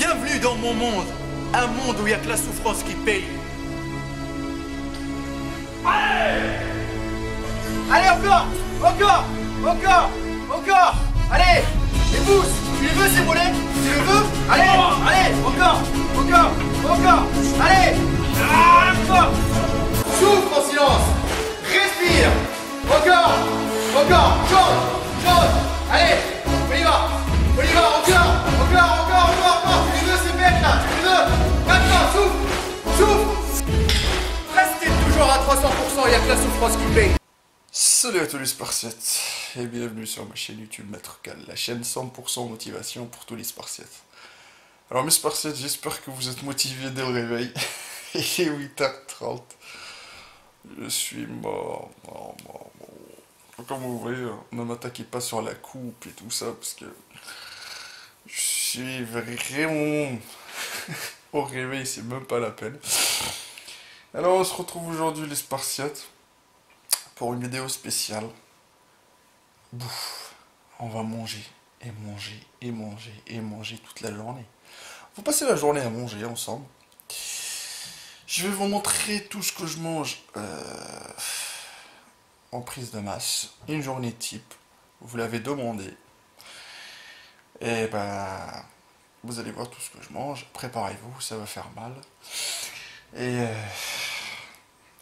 Bienvenue dans mon monde. Un monde où il n'y a que la souffrance qui paye. Allez! Allez, encore! Encore! Encore! Encore! Allez! Les pouces! Tu les veux ces mollets? Tu les veux? Allez! Allez! Encore! Encore! Encore! Allez! Encore! Souffle en silence! Respire! Encore! Encore! Chante! Chante! Allez! On y va! On y va! Encore! Tu les veux ces bêtes là? Tu les veux? Maintenant! Souffle! Souffle! Restez toujours à 300%, il n'y a que la souffrance qui paye. Salut à tous les Spartiates et bienvenue sur ma chaîne YouTube Maître Cal, la chaîne 100% motivation pour tous les Spartiates. Alors mes Spartiates, j'espère que vous êtes motivés dès le réveil. Il est 8h30. Je suis mort. Comme vous voyez, ne m'attaquez pas sur la coupe et tout ça parce que je suis vraiment au réveil, c'est même pas la peine. Alors on se retrouve aujourd'hui les Spartiates pour une vidéo spéciale. Bouffe. On va manger et manger et manger et manger toute la journée. On va passer la journée à manger ensemble. Je vais vous montrer tout ce que je mange en prise de masse. Une journée type. Vous l'avez demandé. Et ben, vous allez voir tout ce que je mange. Préparez-vous, ça va faire mal. Et de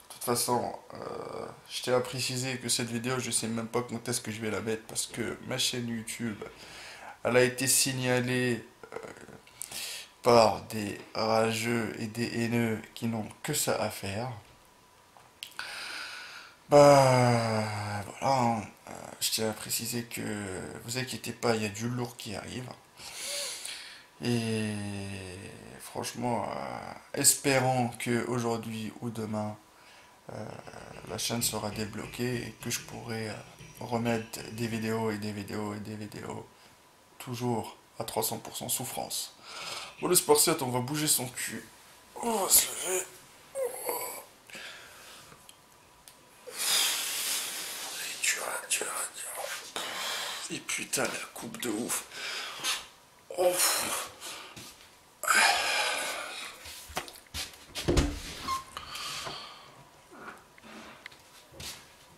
toute façon, je tiens à préciser que cette vidéo, je sais même pas quand est-ce que je vais la mettre parce que ma chaîne YouTube, elle a été signalée par des rageux et des haineux qui n'ont que ça à faire. Bah voilà, je tiens à préciser que vous inquiétez pas, il y a du lourd qui arrive. Et franchement, espérons que aujourd'hui ou demain, la chaîne sera débloquée et que je pourrai remettre des vidéos et des vidéos et des vidéos toujours à 300% souffrance. Bon le Spartiate, on va bouger son cul. On va se lever. Et putain la coupe de ouf. Oh.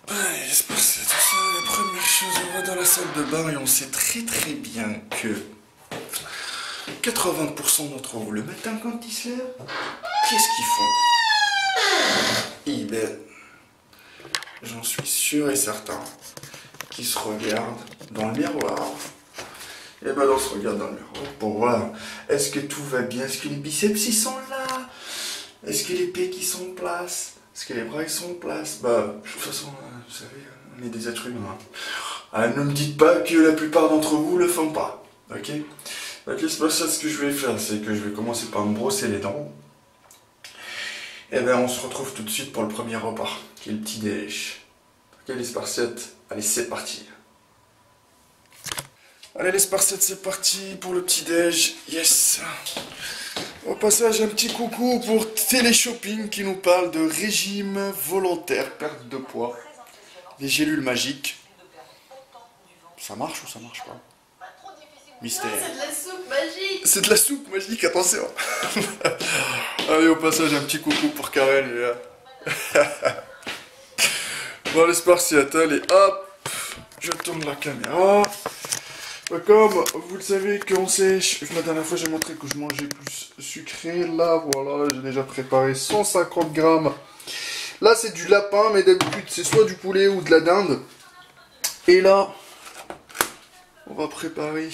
Allez, j'espère que c'est ça. La première chose, on va dans la salle de bain et on sait très bien que 80% d'entre vous, le matin quand ils se lèvent, qu'est-ce qu'ils font? Eh ben, j'en suis sûr et certain qu'ils se regardent dans le miroir. Et ben, on se regarde dans le miroir pour voir est-ce que tout va bien, est-ce que les biceps ils sont là, est-ce que les pecs ils sont en place, est-ce que les bras ils sont en place. Bah, de toute façon, vous savez, on est des êtres humains. Ah, ne me dites pas que la plupart d'entre vous le font pas, ok? Donc, c'est pas ça ce que je vais faire, c'est que je vais commencer par me brosser les dents. Et ben, on se retrouve tout de suite pour le premier repas, qui est le petit déj. Ok, les Spartiates, allez, c'est parti. Allez, les Spartiates, c'est parti pour le petit déj. Yes. Au passage, un petit coucou pour Téléshopping qui nous parle de régime volontaire, perte de poids, des gélules magiques. Ça marche ou ça marche pas? Mystère. C'est de la soupe magique. C'est de la soupe magique, attention. Allez, au passage, un petit coucou pour Karen. Bon, les Spartiates, allez, hop. Je tourne la caméra. Comme vous le savez qu'on sait, la dernière fois j'ai montré que je mangeais plus sucré. Là, voilà, j'ai déjà préparé 150 grammes. Là, c'est du lapin, mais d'habitude, c'est soit du poulet ou de la dinde. Et là, on va préparer...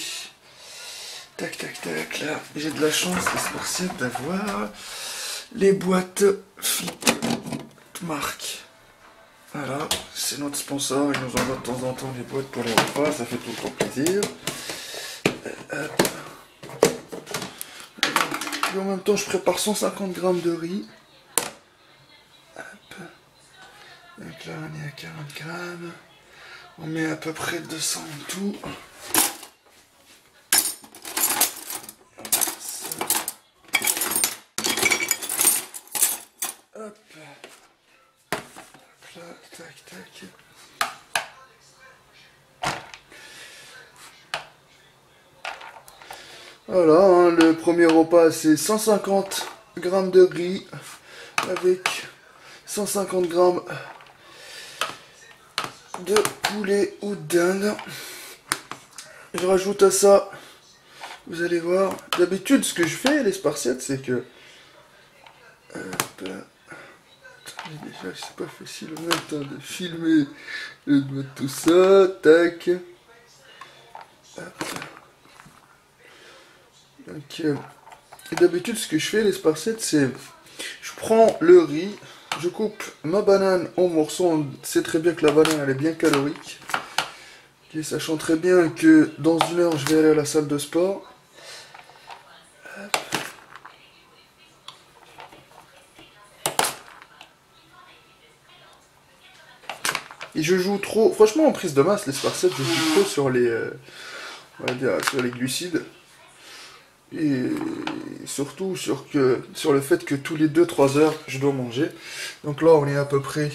Tac, tac, tac, là, j'ai de la chance, les Spartiates, d'avoir les boîtes Flip marque. Voilà, c'est notre sponsor, il nous envoie de temps en temps des boîtes pour les repas, ça fait tout le temps plaisir. Hop. Et en même temps, je prépare 150 grammes de riz. Hop. Donc là, on est à 40 grammes. On met à peu près 200 en tout. Hop. Hop là, tac, tac. Voilà, hein, le premier repas c'est 150 grammes de riz avec 150 grammes de poulet ou de dinde. Je rajoute à ça, vous allez voir, d'habitude ce que je fais les spartiates c'est que... déjà c'est pas facile en même temps de filmer et de mettre tout ça, tac. Hop. Donc, d'habitude ce que je fais les spartiates c'est, je prends le riz, je coupe ma banane en morceaux, on sait très bien que la banane elle est bien calorique. Okay, sachant très bien que dans 1 heure je vais aller à la salle de sport. Hop. Et je joue trop, franchement en prise de masse les spartiates je joue trop sur les, on va dire, sur les glucides. Et surtout sur le fait que tous les 2-3 heures je dois manger. Donc là on est à peu près,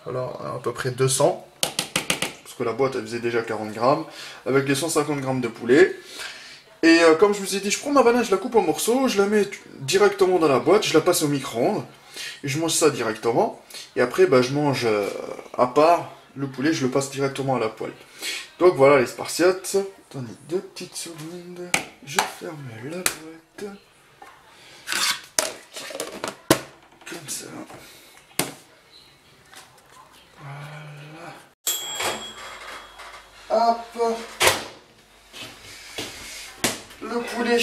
alors, à peu près 200. Parce que la boîte elle faisait déjà 40 grammes. Avec les 150 grammes de poulet. Et comme je vous ai dit, je prends ma banane, je la coupe en morceaux, je la mets directement dans la boîte, je la passe au micro-ondes. Et je mange ça directement. Et après bah, je mange à part le poulet, je le passe directement à la poêle. Donc voilà les spartiates. Attendez 2 petites secondes. Je ferme la boîte. Comme ça. Voilà. Hop. Le poulet.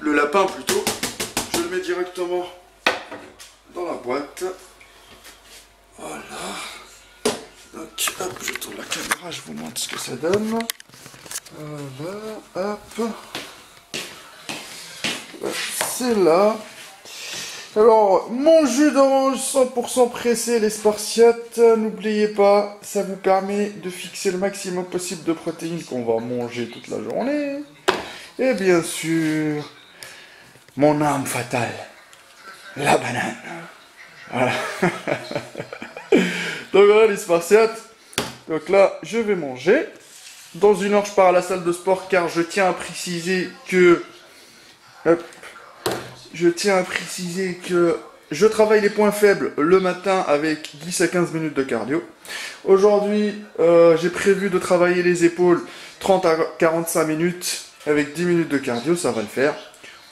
Le lapin plutôt. Je le mets directement dans la boîte. Voilà. Donc, hop, je tourne la caméra, je vous montre ce que ça donne. Voilà, hop. C'est là. Alors, mon jus d'orange 100% pressé, les spartiates, n'oubliez pas, ça vous permet de fixer le maximum possible de protéines qu'on va manger toute la journée. Et bien sûr, mon arme fatale, la banane. Voilà. Donc voilà les spartiates. Donc là, je vais manger. Dans 1 heure, je pars à la salle de sport car je tiens à préciser que... Hop. Je tiens à préciser que je travaille les points faibles le matin avec 10 à 15 minutes de cardio. Aujourd'hui, j'ai prévu de travailler les épaules 30 à 45 minutes avec 10 minutes de cardio, ça va le faire.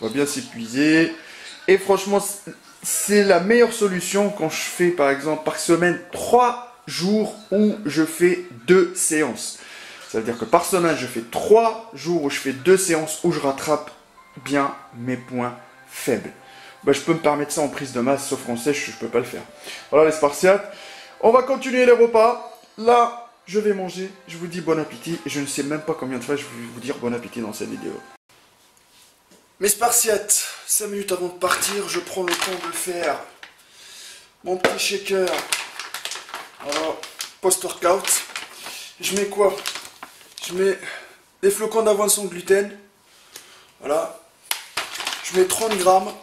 On va bien s'épuiser. Et franchement, c'est la meilleure solution quand je fais par exemple par semaine 3 jours où je fais 2 séances. Ça veut dire que par semaine, je fais 3 jours où je fais 2 séances où je rattrape bien mes points faibles. Bah, je peux me permettre ça en prise de masse, sauf qu'en sèche, je peux pas le faire. Voilà les spartiates. On va continuer les repas. Là, je vais manger. Je vous dis bon appétit. Et je ne sais même pas combien de fois je vais vous dire bon appétit dans cette vidéo. Mes spartiates, 5 minutes avant de partir, je prends le temps de faire mon petit shaker. Alors, post-workout. Je mets quoi? Je mets des flocons d'avoine sans gluten. Voilà. Je mets 30 grammes.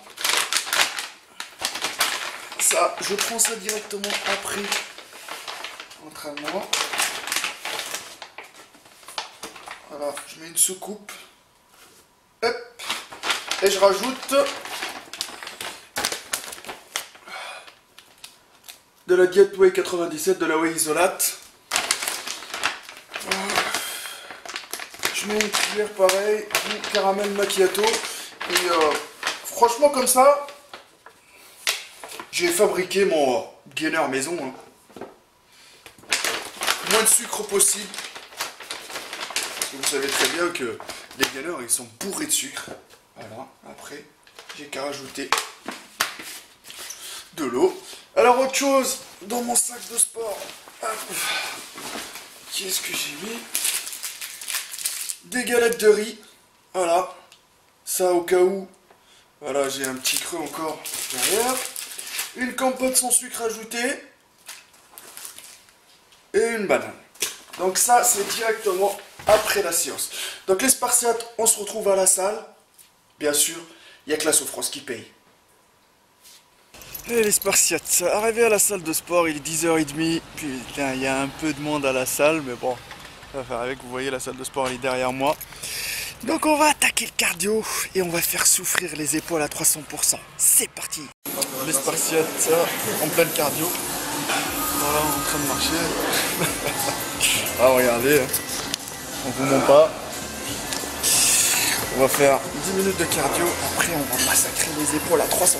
Ça, je prends ça directement après l'entraînement. Voilà, je mets une soucoupe. Hop. Et je rajoute de la Diet Whey 97, de la Whey Isolate. Je mets une cuillère pareil, du caramel macchiato. Et franchement comme ça, j'ai fabriqué mon gainer maison. Hein. Moins de sucre possible. Parce que vous savez très bien que les gainers ils sont bourrés de sucre. Voilà, après j'ai qu'à rajouter de l'eau. Alors autre chose, dans mon sac de sport, qu'est-ce que j'ai mis? Des galettes de riz, voilà, ça au cas où, voilà j'ai un petit creux encore derrière, une compote sans sucre ajouté, et une banane. Donc ça c'est directement après la séance. Donc les spartiates, on se retrouve à la salle, bien sûr, il n'y a que la souffrance qui paye. Et les spartiates, arrivé à la salle de sport, il est 10h30, putain il y a un peu de monde à la salle, mais bon. Ça va faire avec, vous voyez la salle de sport elle est derrière moi. Donc on va attaquer le cardio et on va faire souffrir les épaules à 300%. C'est parti. Les spartiates en plein cardio. Voilà, on est en train de marcher. Ah regardez, on vous ment pas. On va faire 10 minutes de cardio, après on va massacrer les épaules à 300%.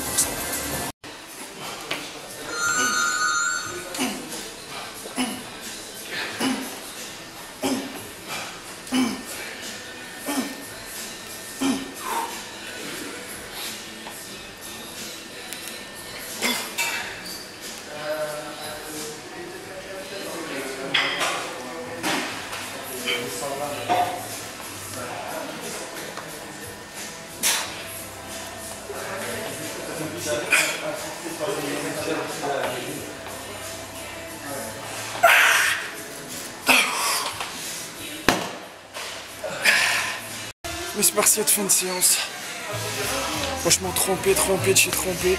Les spartiates fin de séance. Franchement trompé de chez trompé.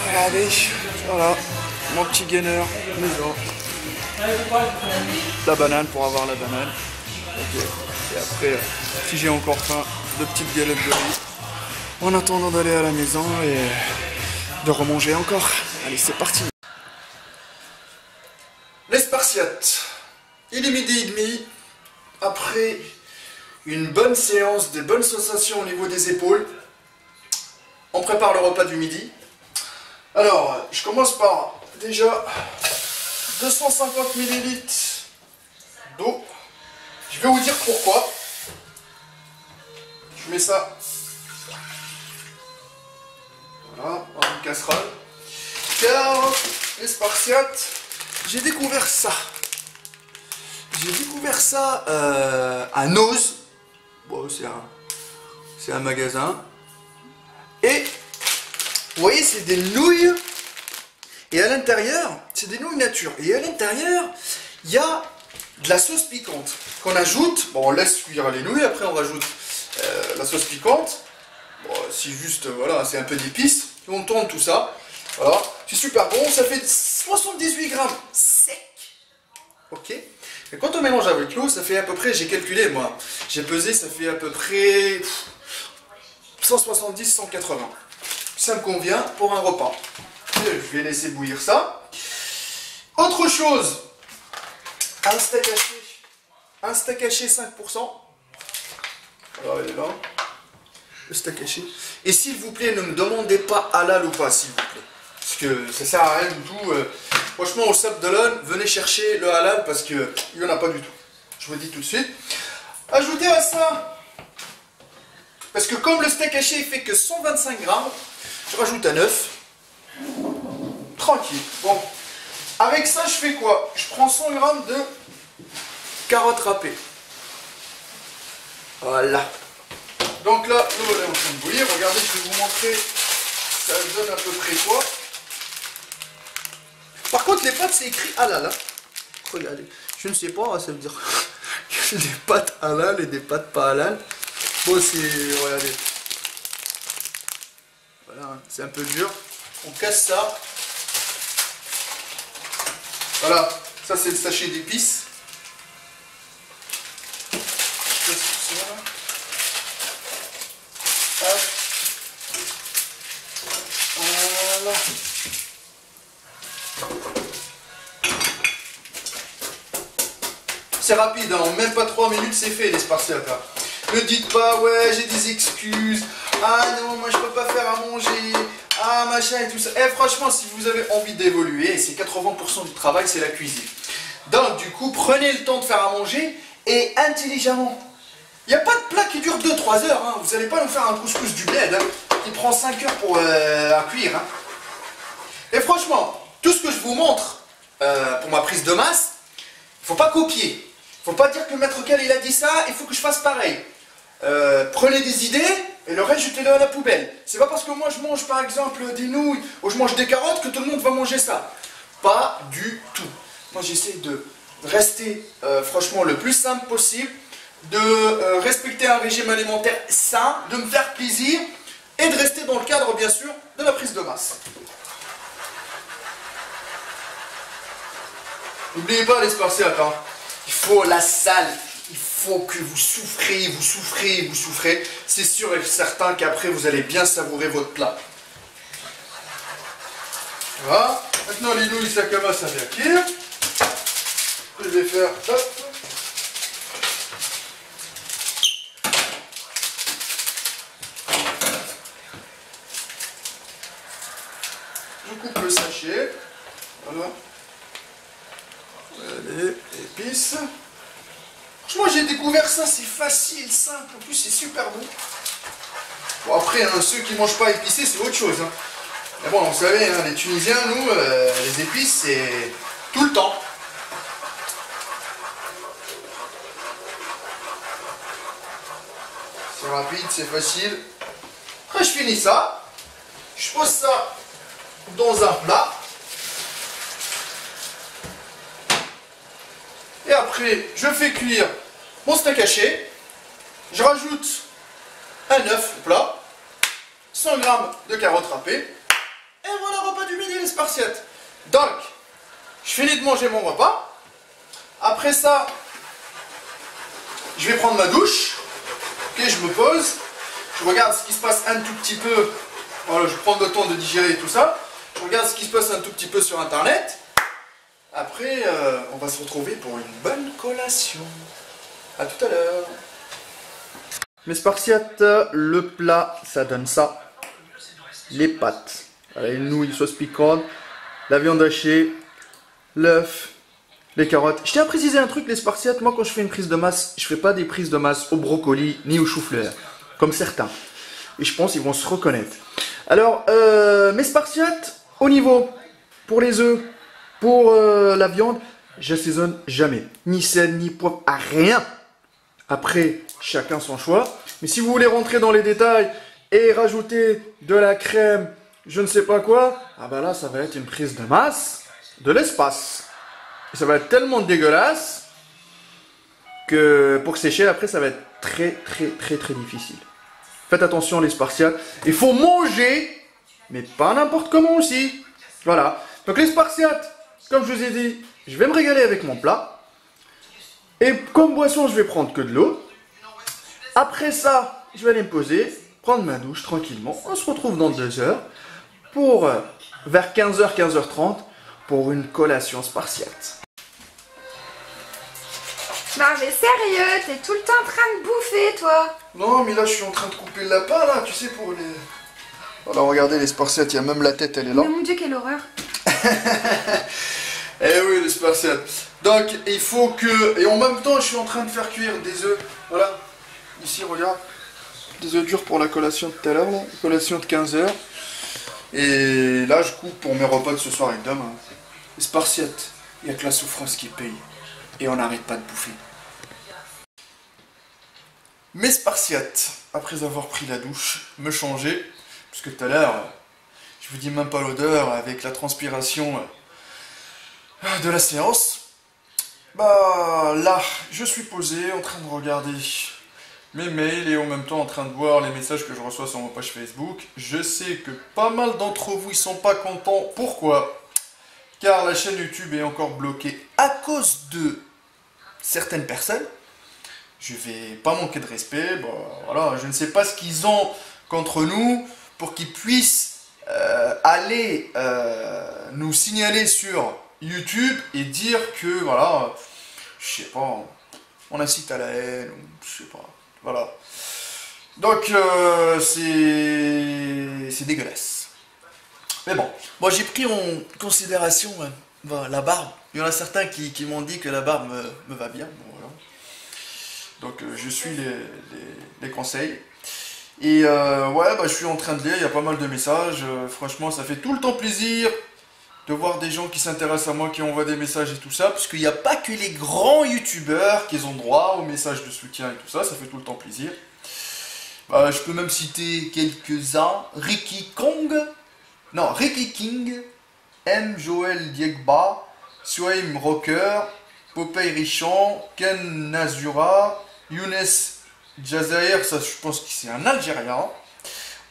Regardez, voilà, mon petit gainer, maison. La banane pour avoir la banane. Okay. Et après, si j'ai encore faim, de petites galettes de riz. En attendant d'aller à la maison et de remanger encore. Allez, c'est parti. Les spartiates. Il est 12h30. Après une bonne séance, des bonnes sensations au niveau des épaules, on prépare le repas du midi. Alors, je commence par déjà 250 ml d'eau. Je vais vous dire pourquoi. Je mets ça, voilà, dans une casserole. Car les spartiates, j'ai découvert ça. J'ai découvert ça à Noz. Bon, c'est un magasin. Et vous voyez, c'est des nouilles. Et à l'intérieur, c'est des nouilles nature. Et à l'intérieur, il y a de la sauce piquante qu'on ajoute. Bon, on laisse cuire les nouilles. Après, on rajoute la sauce piquante. Bon, c'est juste, voilà, c'est un peu d'épices. Et on tourne tout ça. Voilà, c'est super bon. Ça fait 78 grammes sec. Ok. Et quand on mélange avec l'eau, ça fait à peu près, j'ai calculé moi, j'ai pesé, ça fait à peu près 170-180. Ça me convient pour un repas. Je vais laisser bouillir ça. Autre chose, un steak haché 5%. Voilà, il est là. Le steak haché. Et s'il vous plaît, ne me demandez pas halal ou pas, s'il vous plaît. Parce que ça sert à rien du tout. Franchement, au Sable d'Olonne, venez chercher le halal parce qu'il n'y en a pas du tout. Je vous le dis tout de suite. Ajoutez à ça, parce que comme le steak haché il fait que 125 grammes, je rajoute un œuf. Tranquille. Bon, avec ça, je fais quoi? Je prends 100 grammes de carottes râpées. Voilà. Donc là, l'eau est en train de bouillir. Regardez, je vais vous montrer. Ça donne à peu près quoi. Par contre, les pâtes, c'est écrit halal. Hein. Regardez, je ne sais pas, ça veut dire des pâtes halal et des pâtes pas halal. Bon, c'est... Regardez. Voilà, hein, c'est un peu dur. On casse ça. Voilà, ça c'est le sachet d'épices. Je casse tout ça. Hop. Voilà. C'est rapide, hein, en même pas 3 minutes c'est fait les spartiates. Hein. Ne dites pas ouais j'ai des excuses, ah non moi je peux pas faire à manger, ah machin et tout ça. Eh franchement si vous avez envie d'évoluer, c'est 80% du travail c'est la cuisine. Donc du coup prenez le temps de faire à manger et intelligemment. Il n'y a pas de plat qui dure 2-3 heures, hein. Vous n'allez pas nous faire un couscous du bled hein, qui prend 5 heures pour à cuire. Hein. Et franchement, tout ce que je vous montre pour ma prise de masse, il ne faut pas copier. Il ne faut pas dire que Maître Cal il a dit ça, il faut que je fasse pareil. Prenez des idées et le reste jetez-le à la poubelle. C'est pas parce que moi je mange par exemple des nouilles ou je mange des carottes que tout le monde va manger ça. Pas du tout. Moi j'essaie de rester franchement le plus simple possible, de respecter un régime alimentaire sain, de me faire plaisir et de rester dans le cadre bien sûr de la prise de masse. N'oubliez pas les spartiates, hein. Il faut la salle. Il faut que vous souffrez, vous souffrez, vous souffrez. C'est sûr et certain qu'après, vous allez bien savourer votre plat. Voilà. Maintenant, les nouilles, ça commence à bien cuire. Je vais faire... Hop. Je coupe le sachet. Voilà. Allez, épices. Franchement, j'ai découvert ça, c'est facile, simple. En plus, c'est super bon. Bon, après, hein, ceux qui ne mangent pas épicé, c'est autre chose. Hein. Mais bon, vous savez, hein, les Tunisiens, nous, les épices, c'est tout le temps. C'est rapide, c'est facile. Après, je finis ça. Je pose ça dans un plat. Et après, je fais cuire mon steak haché. Je rajoute un œuf au plat. 100 g de carottes râpées. Et voilà, repas du midi, les Spartiates. Donc, je finis de manger mon repas. Après ça, je vais prendre ma douche. Ok, je me pose. Je regarde ce qui se passe un tout petit peu. Voilà, je prends le temps de digérer tout ça. Je regarde ce qui se passe un tout petit peu sur Internet. Après, on va se retrouver pour une bonne collation. A tout à l'heure. Mes Spartiates, le plat, ça donne ça. Les pâtes. Voilà, les nouilles, sauce piquante, la viande hachée, l'œuf, les carottes. Je tiens à préciser un truc, les Spartiates. Moi, quand je fais une prise de masse, je fais pas des prises de masse au brocoli ni au chou-fleur, comme certains. Et je pense qu'ils vont se reconnaître. Alors, mes Spartiates, au niveau, pour les œufs, pour la viande, j'assaisonne jamais. Ni sel, ni poivre, à rien. Après, chacun son choix. Mais si vous voulez rentrer dans les détails et rajouter de la crème, je ne sais pas quoi, ah bah là, ça va être une prise de masse, de l'espace. Et ça va être tellement dégueulasse que pour sécher, après, ça va être très difficile. Faites attention, les Spartiates. Il faut manger, mais pas n'importe comment aussi. Voilà. Donc les Spartiates, comme je vous ai dit, je vais me régaler avec mon plat. Et comme boisson, je vais prendre que de l'eau. Après ça, je vais aller me poser, prendre ma douche tranquillement. On se retrouve dans 2 heures pour vers 15h, 15h30 pour une collation spartiate. Non mais sérieux, t'es tout le temps en train de bouffer toi. Non, mais là, je suis en train de couper le lapin, là, tu sais, pour les... Voilà, regardez les Spartiates, il y a même la tête, elle est là. Mais mon Dieu, quelle horreur. Eh oui, les Spartiates. Donc, il faut que... Et en même temps, je suis en train de faire cuire des œufs. Voilà. Ici, regarde. Des œufs durs pour la collation de tout à l'heure, là. Collation de 15h. Et là, je coupe pour mes repas de ce soir et de demain. Les Spartiates, il n'y a que la souffrance qui paye. Et on n'arrête pas de bouffer. Mes Spartiates, après avoir pris la douche, me changer. Parce que tout à l'heure, je vous dis même pas l'odeur avec la transpiration de la séance. Bah là, je suis posé en train de regarder mes mails et en même temps en train de voir les messages que je reçois sur ma page Facebook. Je sais que pas mal d'entre vous ils sont pas contents. Pourquoi? Car la chaîne YouTube est encore bloquée à cause de certaines personnes. Je vais pas manquer de respect. Bah, voilà, je ne sais pas ce qu'ils ont contre nous pour qu'ils puissent aller nous signaler sur YouTube et dire que voilà, je sais pas, on incite à la haine, ou je sais pas, voilà. Donc c'est dégueulasse. Mais bon, moi j'ai pris en considération la barbe. Il y en a certains qui m'ont dit que la barbe me va bien. Bon, voilà. Donc je suis les conseils. Et ouais, bah, je suis en train de lire, il y a pas mal de messages. Franchement, ça fait tout le temps plaisir de voir des gens qui s'intéressent à moi, qui envoient des messages et tout ça, parce qu'il n'y a pas que les grands youtubeurs qui ont droit aux messages de soutien et tout ça, ça fait tout le temps plaisir. Je peux même citer quelques-uns. Ricky King, M. Joël Diegba, Suaim Rocker, Popeye Richon, Ken Nazura, Younes Jazair, ça je pense que c'est un Algérien,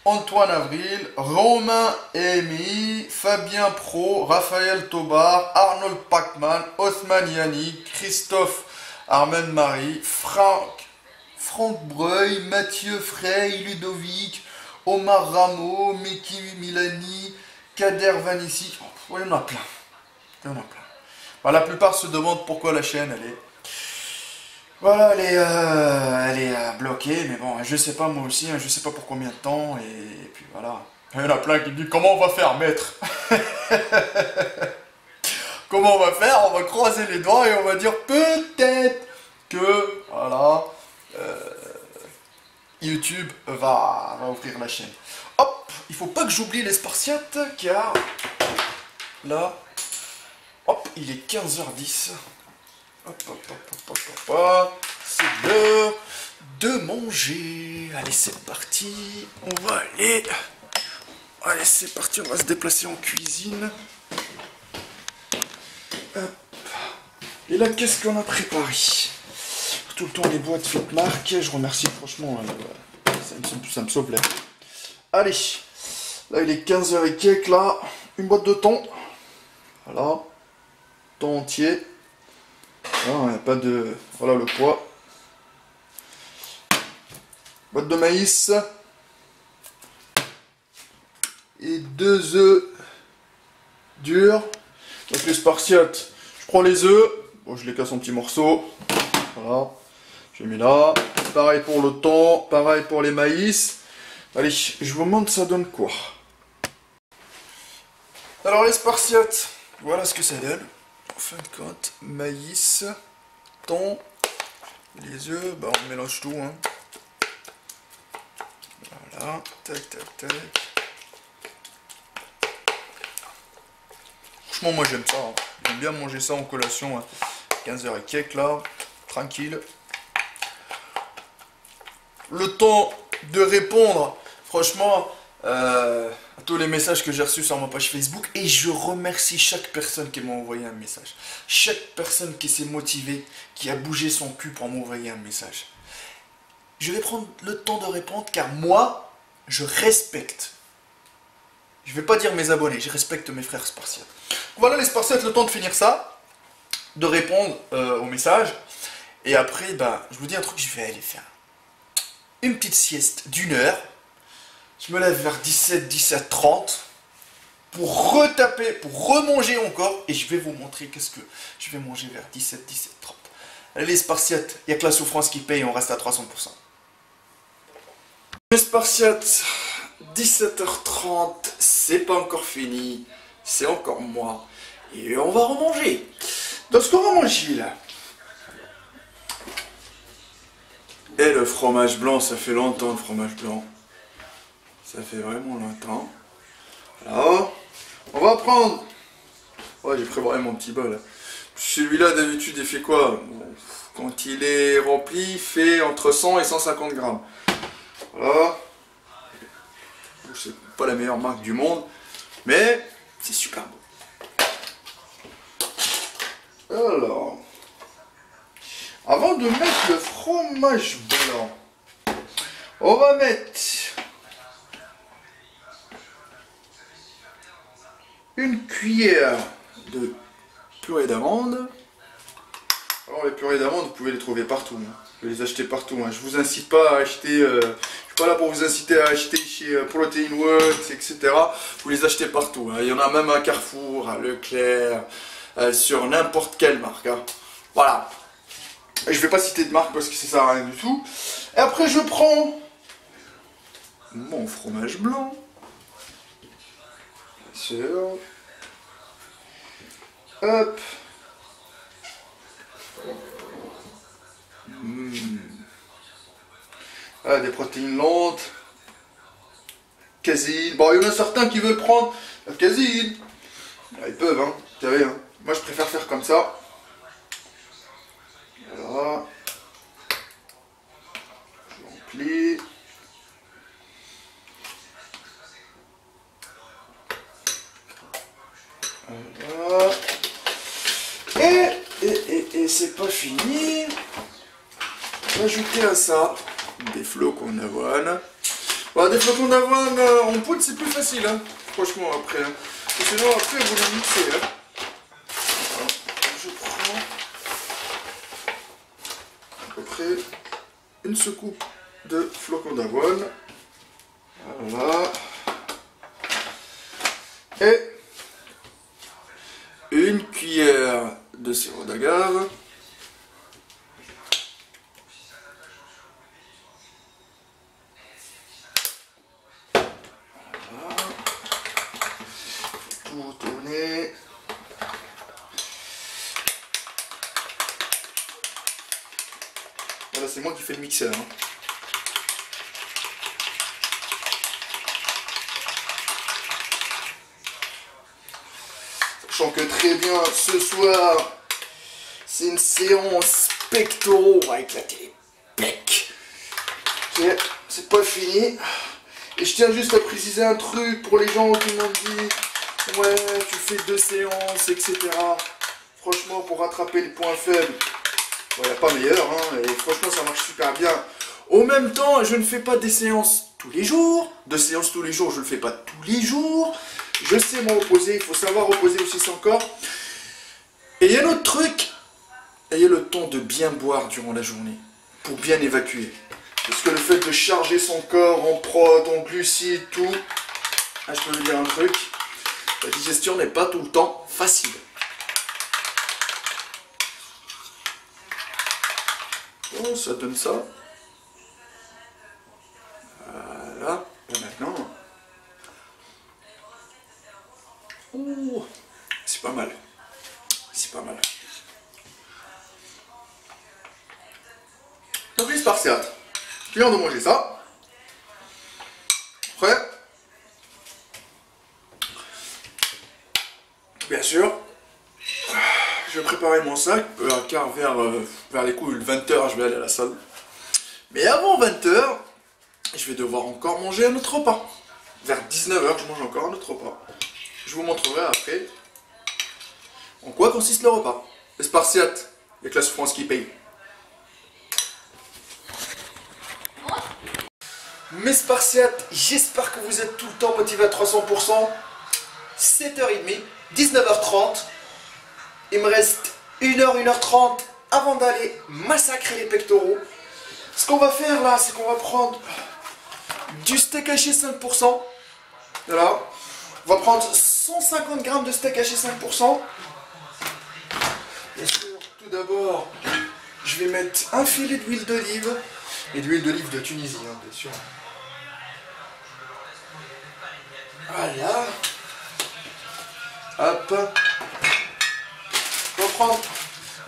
Antoine Avril, Romain Emi, Fabien Pro, Raphaël Tobar, Arnold Pacman, Othman Yani, Christophe Armand Marie, Franck Breuil, Mathieu Frey, Ludovic, Omar Rameau, Miki Milani, Kader Vanissi. Oh, il y en a plein. Il y en a plein. Bah, la plupart se demandent pourquoi la chaîne, elle est... Voilà, elle est bloquée, mais bon, je sais pas moi aussi, hein, je sais pas pour combien de temps, et puis voilà. Il y en a plein qui me disent, comment on va faire, maître? Comment on va faire? On va croiser les doigts et on va dire peut-être que, voilà, YouTube va ouvrir la chaîne. Hop, il faut pas que j'oublie les Spartiates, car là, hop, il est 15h10. Hop, hop, hop, hop, hop, hop, hop. C'est l'heure de manger. Allez, c'est parti. On va aller. Allez, c'est parti. On va se déplacer en cuisine. Hop. Et là, qu'est-ce qu'on a préparé? Tout le temps les boîtes faites marque. Je remercie franchement. Ça me sauve l'air. Allez. Là, il est 15h et quelques. Là, une boîte de thon. Voilà. Thon entier. Non, il n'y a pas de... Voilà le poids. Boîte de maïs. Et 2 œufs durs. Donc les Spartiates, je prends les œufs. Bon, je les casse en petits morceaux. Voilà. Je les mets là. Pareil pour le thon. Pareil pour les maïs. Allez, je vous montre ça donne quoi. Alors les Spartiates, voilà ce que ça donne. En fin de compte, maïs, thon, les œufs, bah on mélange tout, hein. Voilà, tac, tac, tac. Franchement, moi j'aime ça, hein. J'aime bien manger ça en collation, hein. 15h et quelques là, tranquille. Le temps de répondre, franchement, à tous les messages que j'ai reçus sur ma page Facebook, et je remercie chaque personne qui m'a envoyé un message, chaque personne qui s'est motivée, qui a bougé son cul pour m'envoyer un message. Je vais prendre le temps de répondre car moi je respecte, je vais pas dire mes abonnés, je respecte mes frères Spartiates. Voilà les Spartiates, le temps de finir ça, de répondre aux messages, et après bah, je vous dis un truc, je vais aller faire une petite sieste d'1 heure. Je me lève vers 17h30 pour retaper, pour remanger encore. Et je vais vous montrer qu'est-ce que je vais manger vers 17h30. Allez les Spartiates, il n'y a que la souffrance qui paye, on reste à 300%. Les Spartiates, 17h30, c'est pas encore fini. C'est encore moi. Et on va remanger. Donc ce qu'on va manger là. Et le fromage blanc, ça fait longtemps le fromage blanc. Ça fait vraiment longtemps. Alors, on va prendre... Ouais, j'ai préparé mon petit bol. Celui-là, d'habitude, il fait quoi? Quand il est rempli, il fait entre 100 et 150 grammes. Voilà. C'est pas la meilleure marque du monde, mais c'est super beau. Alors, avant de mettre le fromage blanc, on va mettre une cuillère de purée d'amande. Alors les purées d'amande, vous pouvez les trouver partout. Hein. Vous pouvez les acheter partout. Hein. Je vous incite pas à acheter... je suis pas là pour vous inciter à acheter chez Protein Works, etc. Vous les achetez partout. Hein. Il y en a même à Carrefour, à Leclerc, sur n'importe quelle marque. Hein. Voilà. Et je vais pas citer de marque parce que ça sert à rien du tout. Et après je prends mon fromage blanc. Bien sûr. Hop. Ah, des protéines lentes. Caséine. Bon, il y en a certains qui veulent prendre la caséine. Ils peuvent, hein. Vous savez, hein. Moi, je préfère faire comme ça. Voilà. Je remplis. Voilà. Et c'est pas fini. On va ajouter à ça des flocons d'avoine. Bon, des flocons d'avoine en poudre, c'est plus facile, hein. Franchement, après. Hein. Et sinon, après, vous les mixez. Hein. Alors, je prends après une secoupe de flocons d'avoine. Voilà. Et une cuillère de sirop d'agave. Voilà. Tout tourner. Voilà, c'est moi qui fais le mixeur. Hein. Sachant que très bien, ce soir, c'est une séance pectoraux avec la télé pec. Ok, c'est pas fini. Et je tiens juste à préciser un truc pour les gens qui m'ont dit ouais, tu fais 2 séances, etc. Franchement, pour rattraper les points faibles, il n'y a pas meilleur, hein, et franchement, ça marche super bien. Au même temps, je ne fais pas des séances tous les jours. 2 séances tous les jours, je ne le fais pas tous les jours. Je sais me reposer, il faut savoir reposer aussi son corps. Et il y a un autre truc, ayez le temps de bien boire durant la journée, pour bien évacuer. Parce que le fait de charger son corps en prot, en glucides, tout, je peux vous dire un truc, la digestion n'est pas tout le temps facile. Oh, ça donne ça. Voilà, et maintenant... Oh, c'est pas mal. C'est pas mal. Donc les spartiates. Je viens de manger ça. Après, bien sûr, je vais préparer mon sac, car vers les coups de 20 h, je vais aller à la salle. Mais avant 20 h, je vais devoir encore manger un autre repas. Vers 19 h, je mange encore un autre repas. Je vous montrerai après en quoi consiste le repas. Les spartiates, il y a que la souffrance qui paye. Mes spartiates, j'espère que vous êtes tout le temps motivés à 300%. 7h30, 19h30. Il me reste 1h, 1h30 avant d'aller massacrer les pectoraux. Ce qu'on va faire là, c'est qu'on va prendre du steak haché 5%. Voilà. On va prendre 150 g de steak haché 5%. Bien sûr, tout d'abord, je vais mettre un filet d'huile d'olive. Et d'huile d'olive de Tunisie, hein, bien sûr. Voilà. Hop. On va prendre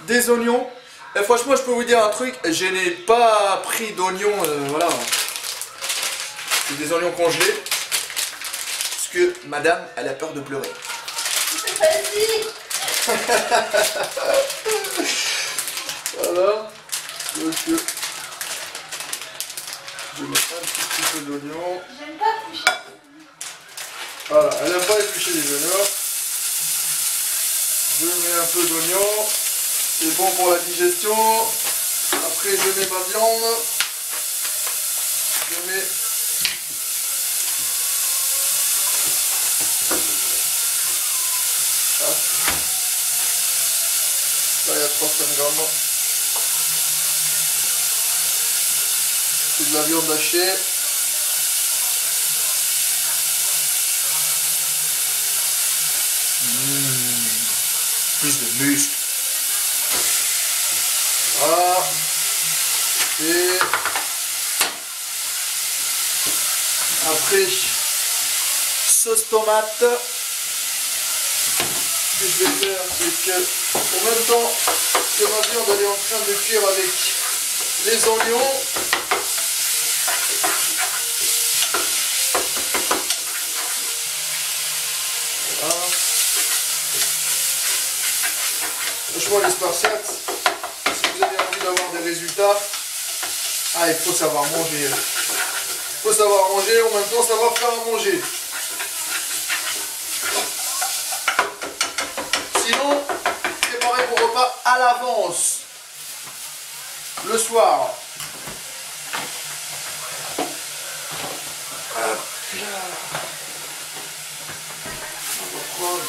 des oignons. Et franchement, je peux vous dire un truc, je n'ai pas pris d'oignons, voilà. C'est des oignons congelés. Parce que madame, elle a peur de pleurer. Vas-y. Voilà. Donc, je vais mettre un petit peu d'oignon. J'aime pas toucher. Voilà, elle n'aime pas éplucher les oignons. Je mets un peu d'oignon. C'est bon pour la digestion. Après, je mets ma viande. Je mets... Ah. Là, il y a 300 grammes. C'est de la viande hachée. Plus de muscles. Voilà. Et après, sauce tomate. Ce que je vais faire, c'est que en même temps que ma viande elle est en train de cuire avec les oignons, voilà. Franchement, les spartiates, si vous avez envie d'avoir des résultats, il faut savoir manger. Il faut savoir manger, en même temps savoir faire à manger. Sinon, préparez vos repas à l'avance. Le soir. Hop là. On va prendre.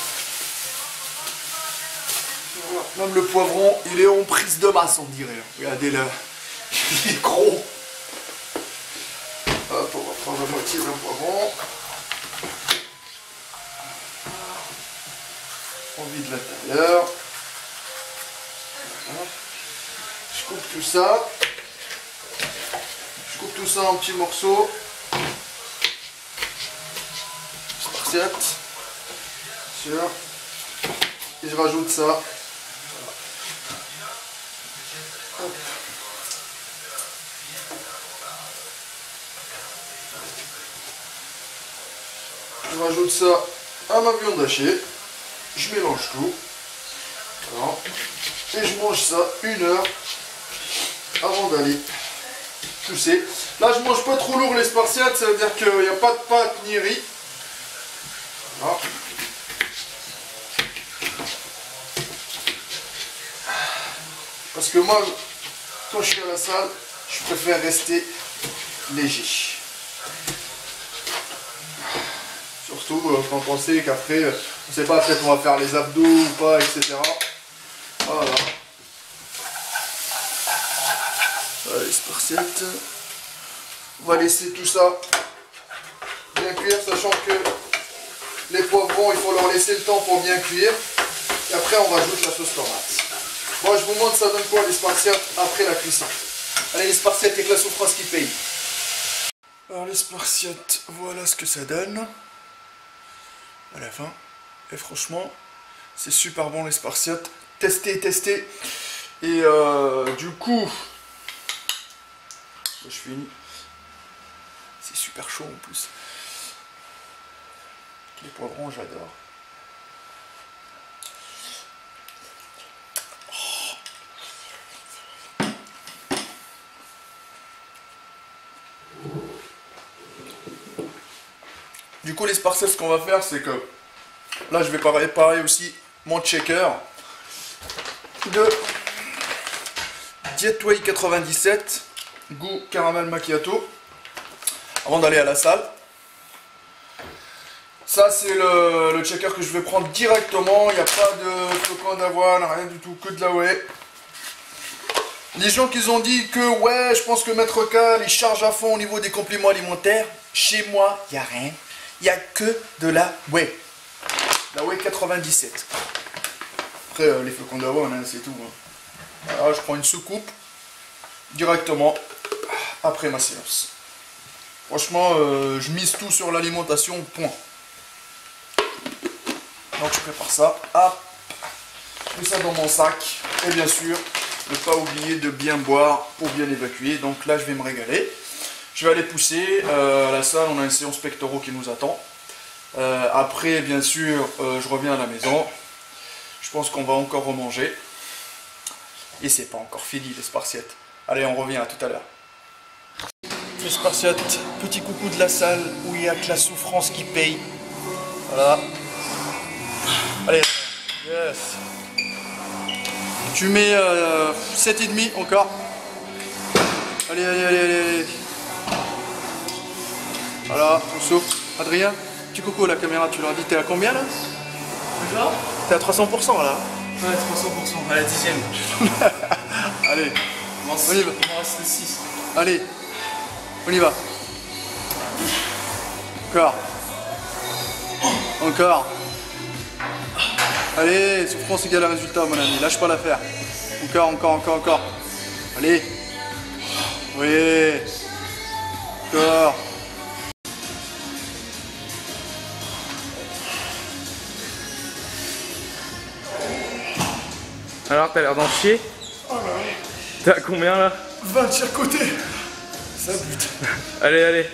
Même le poivron, il est en prise de masse, on dirait. Regardez là. Il est gros. Hop, on va prendre la moitié d'un poivron. On vide l'intérieur. Voilà. Je coupe tout ça. Je coupe tout ça en petits morceaux. Spartiate. Sûr. Et je rajoute ça. Hop. Je rajoute ça à ma viande hachée. Je mélange tout. Voilà. Et je mange ça 1 heure avant d'aller tousser. Là, je mange pas trop lourd les spartiates, ça veut dire qu'il n'y a pas de pâte ni riz. Voilà. Parce que moi, quand je suis à la salle, je préfère rester léger. Surtout quand on sait qu'après, on ne sait pas après qu'on va faire les abdos ou pas, etc. Voilà. Voilà les spartiates. On va laisser tout ça bien cuire, sachant que les poivrons, il faut leur laisser le temps pour bien cuire. Et après, on rajoute la sauce tomate. Moi, je vous montre ça donne quoi les spartiates après la cuisson. Allez, les spartiates avec la souffrance qui paye. Alors, les spartiates, voilà ce que ça donne à la fin. Et franchement, c'est super bon les spartiates. Testez, testez. Et du coup, je finis. C'est super chaud en plus. Les poivrons, j'adore. Du coup, les spartiates, ce qu'on va faire, c'est que là, je vais préparer aussi mon shaker de Diet Whey 97, goût caramel macchiato, avant d'aller à la salle. Ça, c'est le shaker que je vais prendre directement. Il n'y a pas de flocons d'avoine, rien du tout, que de la whey. Les gens qui ont dit que, ouais, je pense que Maître Cal, il charge à fond au niveau des compléments alimentaires. Chez moi, il n'y a rien. Il n'y a que de la whey. La whey 97. Après, les flocons d'avoine, hein, c'est tout. Hein. Alors, je prends une soucoupe directement après ma séance. Franchement, je mise tout sur l'alimentation, point. Donc, je prépare ça. Hop. Je mets ça dans mon sac. Et bien sûr, ne pas oublier de bien boire pour bien évacuer. Donc là, je vais me régaler. Je vais aller pousser. À la salle, on a une séance pectoraux qui nous attend. Après, bien sûr, je reviens à la maison. Je pense qu'on va encore remanger. Et c'est pas encore fini, les spartiates. Allez, on revient à tout à l'heure. Les spartiates, petit coucou de la salle où il y a que la souffrance qui paye. Voilà. Allez, yes. Tu mets 7,5 encore. Allez, allez, allez, allez. Voilà, on souffle. Adrien, petit coucou à la caméra, tu leur dis, t'es à combien là? T'es à 300% là. Ouais, 300%, à la 10e. Allez, On y va. m'en reste 6. Allez, on y va. Encore. Encore. Allez, souffrance égale à résultat, mon ami. Lâche pas l'affaire. Encore, encore, encore, encore. Allez. Oui. Encore. Alors, t'as l'air d'en chier. Oh là là. T'es à combien là? 20 de chaque côté. Ça bute. Allez, allez.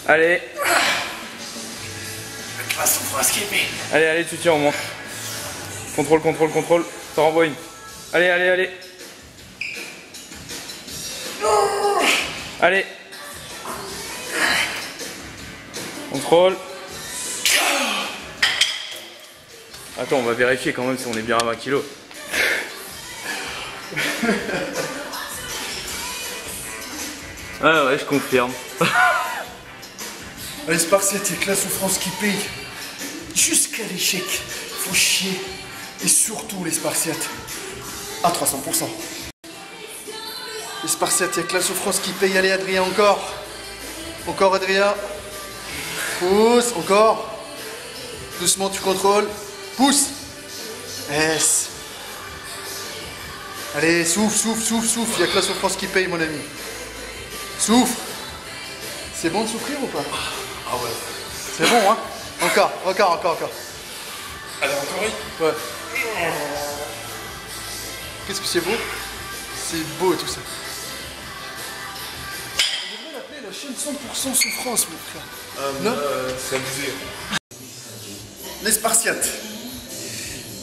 Allez. La souffrance qui est belle. Allez, allez, tu tiens, on monte. Contrôle, contrôle, contrôle. T'en renvoies une. Allez, allez, allez. Allez. Contrôle. Attends, on va vérifier quand même si on est bien à 20 kg. Ah ouais, je confirme. Les spartiates, c'est que la souffrance qui paye. Jusqu'à l'échec, faut chier. Et surtout les spartiates, à 300%. Les Spartiates, il n'y a que la souffrance qui paye. Allez Adrien, encore. Encore Adrien. Pousse, encore. Doucement, tu contrôles. Pousse. Yes. Allez, souffle, souffle, souffle, souffle. Il n'y a que la souffrance qui paye, mon ami. Souffle. C'est bon de souffrir ou pas? Ah ouais. C'est bon, hein? Encore. Allez, encore une. Ouais. Qu'est-ce que c'est beau? C'est beau tout ça. On devrait l'appeler la chaîne 100% souffrance, mon frère. Non? C'est abusé. Les Spartiates.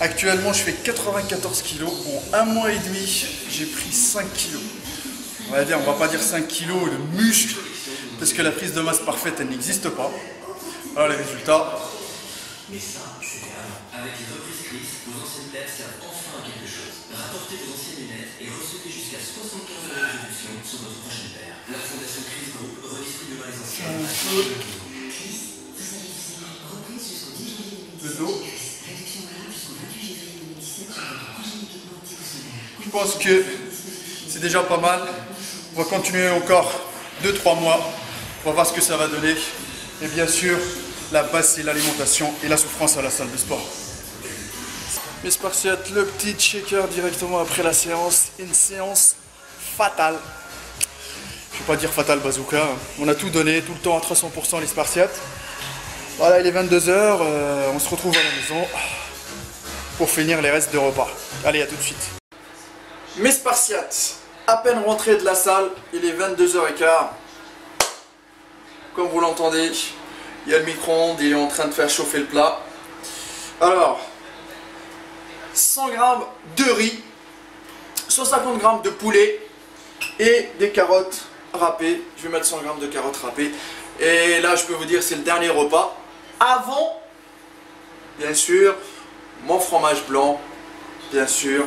Actuellement, je fais 94 kilos. En un mois et demi, j'ai pris 5 kilos. On va pas dire 5 kilos de muscles, parce que la prise de masse parfaite, elle n'existe pas. Voilà les résultats. Mais ça, c'était avant. Avec les reprises Chris, vos anciennes têtes servent enfin à quelque chose. Rapportez vos anciennes lunettes et recevez jusqu'à 75 € de réduction sur votre prochaine paire. La fondation Chris Group redistribuera les anciennes. Chris, vous avez des reprise jusqu'au 10 juillet 2017. Le dos. Réduction valable jusqu'au 28 février 2017 sur votre prochain équipement anti-solaire. Je pense que c'est déjà pas mal. On va continuer encore 2-3 mois. On va voir ce que ça va donner. Et bien sûr, la base c'est l'alimentation et la souffrance à la salle de sport. Mes Spartiates, le petit shaker directement après la séance. Une séance fatale. Je vais pas dire fatale bazooka. On a tout donné, tout le temps à 300% les Spartiates. Voilà, il est 22h. On se retrouve à la maison pour finir les restes de repas. Allez, à tout de suite. Mes Spartiates, à peine rentré de la salle, il est 22h15. Comme vous l'entendez, il y a le micro-ondes, il est en train de faire chauffer le plat. Alors, 100 g de riz, 150 g de poulet et des carottes râpées. Je vais mettre 100 g de carottes râpées. Et là, je peux vous dire, c'est le dernier repas. Avant, bien sûr, mon fromage blanc, bien sûr,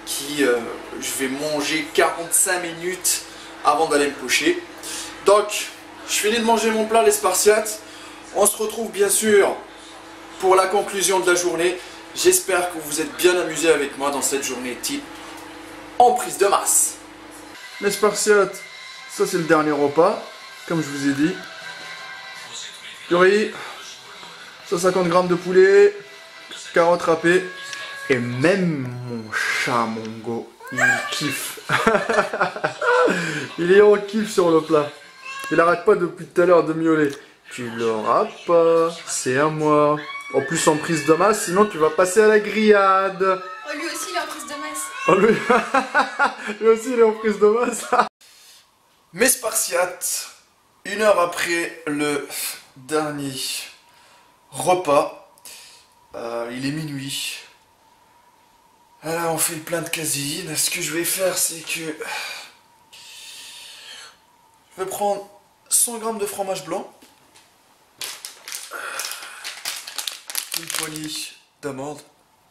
qui je vais manger 45 minutes avant d'aller me coucher. Donc, je finis de manger mon plat, les Spartiates. On se retrouve bien sûr pour la conclusion de la journée. J'espère que vous vous êtes bien amusés avec moi dans cette journée type en prise de masse. Les Spartiates, ça c'est le dernier repas, comme je vous ai dit. Du riz, 150 g de poulet, carottes râpées. Et même mon chat, mon go, il kiffe. Il est en kiff sur le plat. Il arrête pas depuis tout à l'heure de miauler. Tu l'auras pas, c'est à moi. En plus en prise de masse, sinon tu vas passer à la grillade. Oh, lui aussi, il est en prise de masse. Oh, lui aussi il est en prise de masse. Mes Spartiates, 1 heure après le dernier repas, il est minuit. Alors on fait le plein de caséine. Ce que je vais faire, c'est que je vais prendre 100 g de fromage blanc, une poignée d'amandes,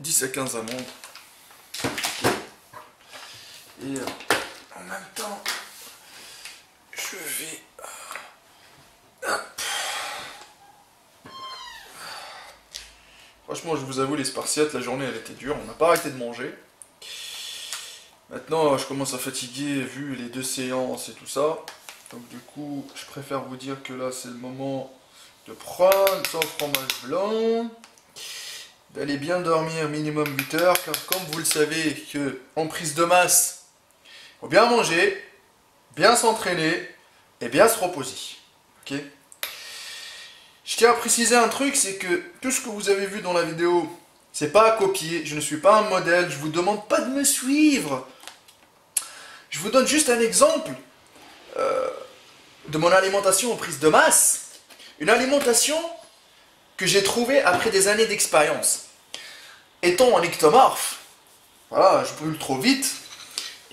10 à 15 amandes, et en même temps, je vais franchement, je vous avoue, les Spartiates, la journée elle était dure, on n'a pas arrêté de manger. Maintenant, je commence à fatiguer vu les 2 séances et tout ça. Donc du coup, je préfère vous dire que là, c'est le moment de prendre son fromage blanc, d'aller bien dormir minimum 8 heures, car comme vous le savez, que en prise de masse, il faut bien manger, bien s'entraîner et bien se reposer. Ok ? Je tiens à préciser un truc, c'est que tout ce que vous avez vu dans la vidéo, c'est pas à copier, je ne suis pas un modèle, je vous demande pas de me suivre. Je vous donne juste un exemple de mon alimentation en prise de masse. Une alimentation que j'ai trouvée après des années d'expérience. Étant un ectomorphe, voilà, je brûle trop vite,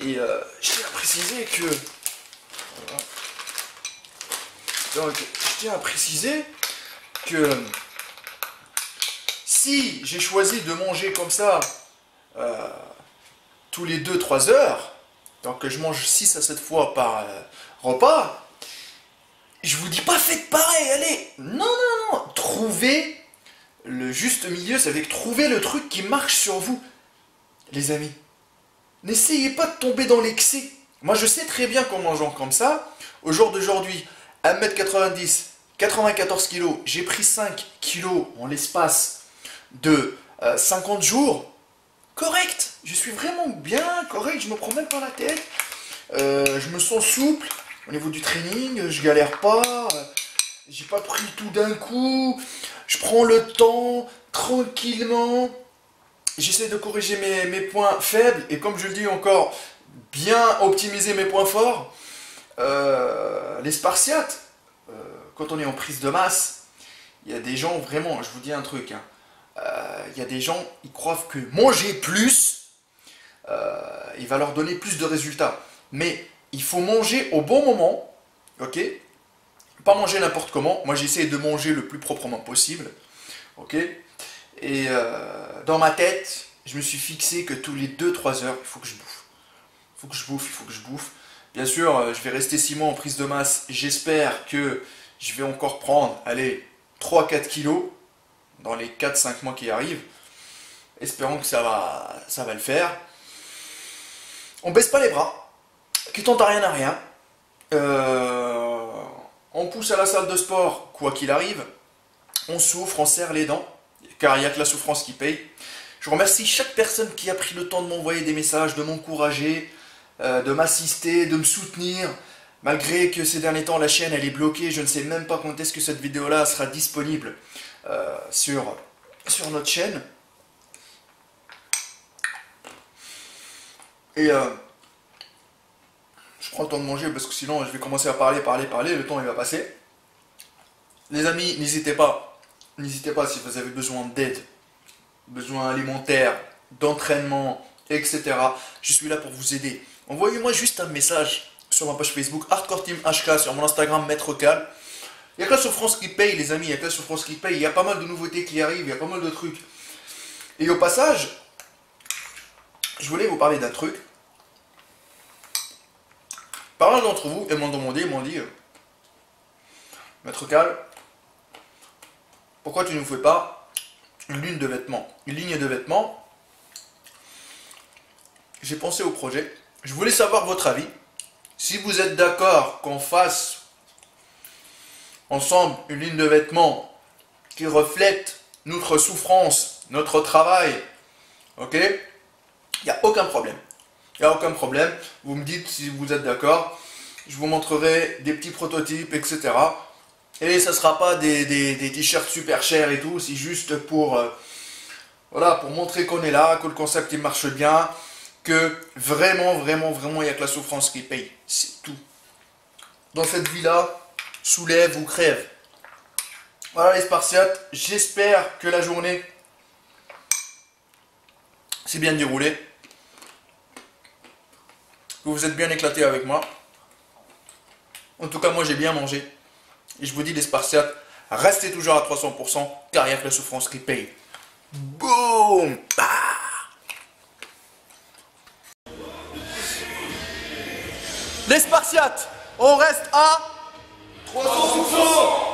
et je tiens à préciser que... Voilà. Donc, je tiens à préciser que si j'ai choisi de manger comme ça tous les 2-3 heures, donc je mange 6 à 7 fois par repas, je vous dis pas faites pareil, allez, non, non, non, trouvez le juste milieu, c'est avec trouver le truc qui marche sur vous, les amis. n'essayez pas de tomber dans l'excès. Moi, je sais très bien qu'en mangeant comme ça, au jour d'aujourd'hui, 1m90, 94 kg, j'ai pris 5 kg en l'espace de 50 jours. Correct, je suis vraiment bien correct, je me prends même pas la tête. Je me sens souple au niveau du training, je galère pas, j'ai pas pris tout d'un coup, je prends le temps tranquillement, j'essaie de corriger mes points faibles et comme je le dis encore, bien optimiser mes points forts. Les Spartiates, quand on est en prise de masse, il y a des gens vraiment, je vous dis un truc, hein, il y a des gens, ils croient que manger plus, il va leur donner plus de résultats. Mais il faut manger au bon moment, ok? Pas manger n'importe comment. Moi, j'essaie de manger le plus proprement possible, ok? Et dans ma tête, je me suis fixé que tous les 2-3 heures, il faut que je bouffe. Il faut que je bouffe. Bien sûr, je vais rester 6 mois en prise de masse. J'espère que je vais encore prendre, allez, 3-4 kilos dans les 4-5 mois qui arrivent. Espérons que ça va le faire. On baisse pas les bras. Qui tente à rien à rien. On pousse à la salle de sport, quoi qu'il arrive. On souffre, on serre les dents, car il n'y a que la souffrance qui paye. Je remercie chaque personne qui a pris le temps de m'envoyer des messages, de m'encourager, de m'assister, de me soutenir. Malgré que ces derniers temps, la chaîne elle est bloquée, je ne sais même pas quand est-ce que cette vidéo-là sera disponible sur notre chaîne. Et je prends le temps de manger parce que sinon je vais commencer à parler, le temps il va passer. Les amis, n'hésitez pas si vous avez besoin d'aide, besoin alimentaire, d'entraînement, etc. Je suis là pour vous aider. Envoyez-moi juste un message sur ma page Facebook Hardcore Team HK, sur mon Instagram Maître Cal. Il n'y a que la souffrance qui paye les amis, il n'y a que la souffrance qui paye. Il y a pas mal de nouveautés qui arrivent, il y a pas mal de trucs. Et au passage, je voulais vous parler d'un truc. Pas mal d'entre vous m'ont demandé, m'ont dit Maître Cal, pourquoi tu ne fais pas une ligne de vêtements? Une ligne de vêtements. J'ai pensé au projet. Je voulais savoir votre avis. Si vous êtes d'accord qu'on fasse ensemble une ligne de vêtements qui reflète notre souffrance, notre travail, ok? Il n'y a aucun problème. Il n'y a aucun problème. Vous me dites si vous êtes d'accord. Je vous montrerai des petits prototypes, etc. Et ça ne sera pas des t-shirts super chers et tout. C'est juste pour, voilà, pour montrer qu'on est là, que le concept il marche bien. Que vraiment, il n'y a que la souffrance qui paye. C'est tout. Dans cette vie-là, soulève ou crève. Voilà les Spartiates. J'espère que la journée s'est bien déroulée. Que vous êtes bien éclatés avec moi. En tout cas, moi j'ai bien mangé. Et je vous dis les Spartiates, restez toujours à 300% car il n'y a que la souffrance qui paye. Boum! Les Spartiates, on reste à 300%.